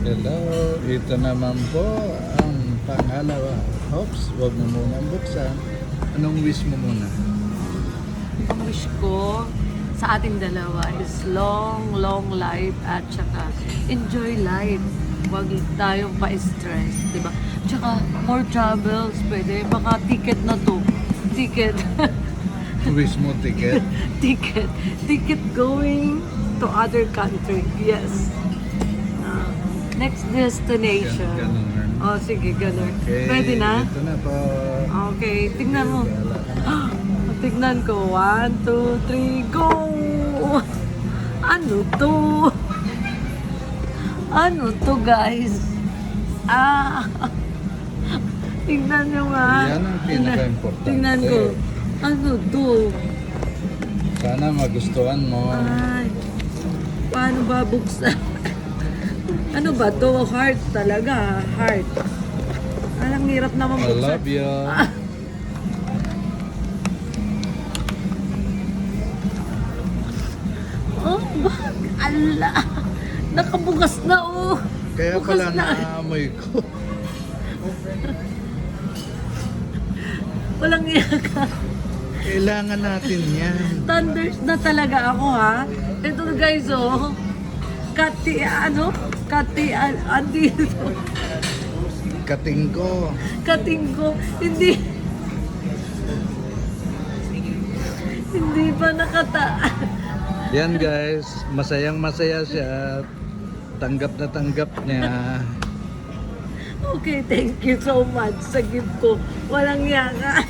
Hello, ito naman po ang pangalawa. Oops, wag mo muna buksan. Anong wish mo muna? Ang wish ko sa ating dalawa is long, long life at saka enjoy life. Huwag tayong pa-stress, di ba? Tsaka more travels, pwede. Baka ticket na to. Ticket. Wish mo ticket? Ticket. Ticket going to other country. Yes. Next destination. Ganun. Oh, sige, ganun. Okay, Pwede na? ito na po. Okay, tingnan mo. Wala ka na. Tignan ko. 1, 2, 3, go! Ano to? Ano to, guys? Tignan nyo nga. Yan ang pinaka-importante. Tignan ko. Ano to? Sana magustuhan mo. Ay, paano ba buksan? Ano ba to? Heart talaga. Heart. Ang hirap naman I buksan. love you. Oh, bak? Ala! Nakabukas na, oh! Kaya Bukas pala na. naamoy ko. Walang iyaka. Kailangan natin yan. Thunders na talaga ako, ha? Ito, guys, oh. Kati, ano? Kati, andito. Kating ko. Kating ko. Hindi. Hindi pa nakata. Yan guys, masayang masaya siya. Tanggap na tanggap niya. Okay, thank you so much sa gift ko. Walang yaka.